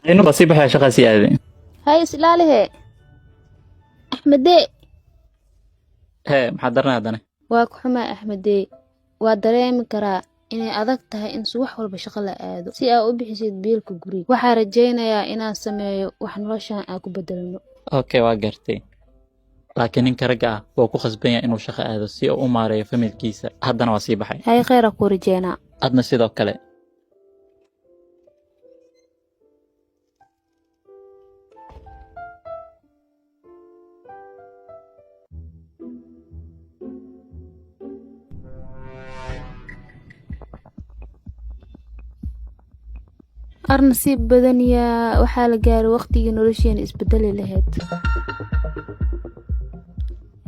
إنه بسيبها يا شخص هذه. هاي إسلاله أحمدي. هي محضرنا هذا. waa ku xumaa axmedey waa dareemi karaa inay adag tahay in subax walba shaqo la aado si aa u bixisid biilka guriga waxaa rajaynayaa inaan sameeyo wax noloshan aan ku bedelno أوكي واقرتي. لكن إنك رجع وكو خصبين إنه شخص هذا سي أو ماري فمن كيسة هذا نواسي بحي. hay kheyra ku rajeynaa أدنى سيدا كله. ar nasiib badan yaa waxaa la gaaray waqtigii nolosheena isbedeli lahayd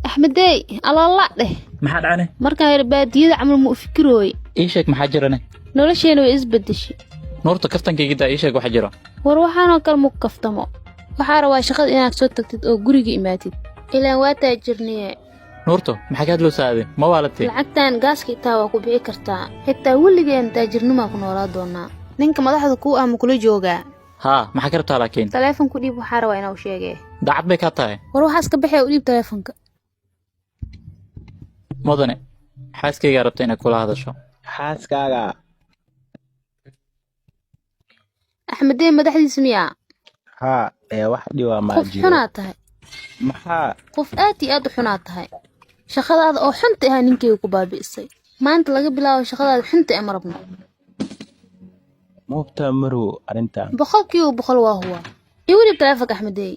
axmedey alala dheh ما حد عنه. markaan yar baadiyada camal ma u fikirooy إيشك محجرني. nolosheena way isbedeshay نورته كفتن كي جدا إيشك وحجره. war waxaanoo kale mu kaftamo waxaa rabaa shaqada inaad soo tagtid oo guriga imaatid ilaan waa taajirniye نورته محكات له ساعدة ما والدتي. lacagtan gaaska itaa waa ku bixi kartaa xitaa weligeen taajirnimaa ku noolaa doonaa ninka madaxda kuu ah ma kula joogaa ها ما حكرتها لكن. taleefonku dhiib waxaa rabaa inaa u sheegee دعت بك هتاي. war waxaa iska baxee u dhiib taleefonka مدني. حاس كي جربت إنك كل هذا شو. xaaskaaga axmedee madaxdiisa miyaa haa wax dhiba ma qof jiro xunaa tahay maxaa qof aad iyo aad u xunaa tahay shaqadaada oo xunta ahaa ninkeyga ku baabi'isay maanta laga bilaabo shaqadaada xunta ee ma rabno moobta marow arrintan boqolkiiba boqol waa huwa igu dhiib taleefonka axmedee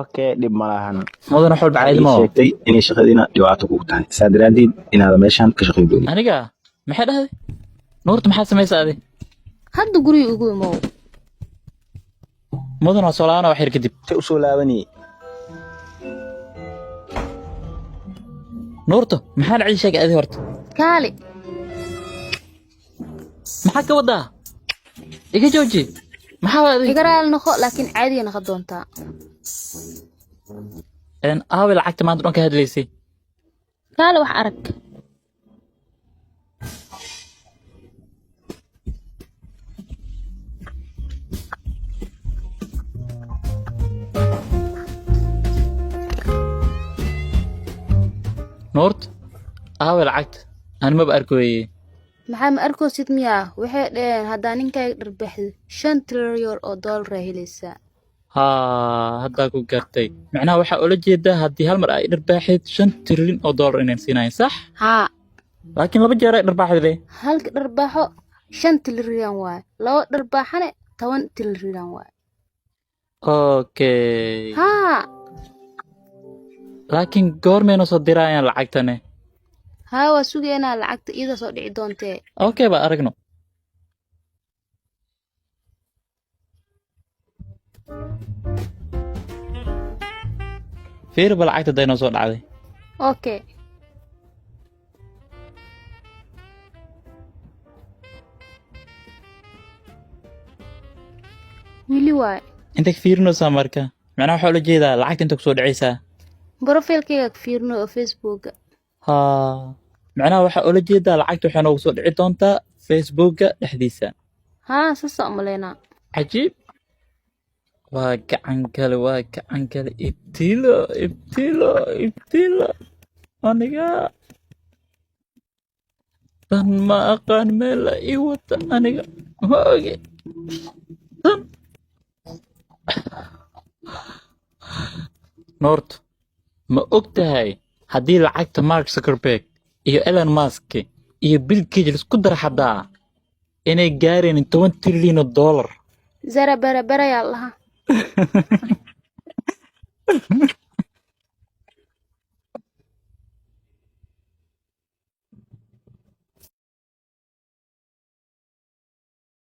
okay dhib ma lahan مدن حول بعيد ii ما. sheegtay inay shaqadiina dhibaato kugu tahay saa daraadeed inaada meeshan ka shaqayn doonin أنا جا. ما حد هذا. نورته محل سمي ساعدة. hadda guriga ugu imow مدن وصلنا وحير كدب. intay usoo laabanayay نورته محل عيشك هذه ورت. kaali محك وضع. إيجي جوجي. محل هذه. iga raali noqo laakiin caadiga noqon doontaa إن أول عكت ما أدرون كهاد ليسي. kaali wax arag نورت. أول عكت. أنا ما بأركوي. maxaa ma arkoosid miyaa waxay dhaheen haddaa ninkayga dharbaxdid 5 trilyan oo dollar aa helaysaa ها هذا كو قرتي. معناها وحا أولا جيدا هدي هالمرأة إرباحيد 5 تريليون أو دولار إنين سيناين صح؟ haa لكن لما جارة إرباحيد ليه؟ halka dharbaaxo 5 trilyan waay laba dharbaaxane 10 trilyan waay أوكي. haa لكن قورمينو صدرايان لعكتني. haa waa sugaynaa lacagta iyada soo dhici doontee أوكي بقى أرقنو. فير بالعكت الديناصور عادي. okay wili waay أنت كفيرنو سامركا. معناها وحا أولا جيدا لعكت أنت كسود عيسى. brofilkayga ka fiirno oo facebooka ها. معناها وحا أولا جيدا لعكت وحا كسود عيدونتا فيسبوك دحديسا. haa sasa umaleynaa عجيب. واقعن كله ابتلو أنيقا تن ما أقان ميلا إيوة أنيقا ما أوكي تن نورت ما أكتهاي هدي لعكت مارك سكربيك إيو إيلان ماسك إيو بيل كيجلس كدر حدا إني جارين 20 تريليون دولار zara bara bara yaa lahaa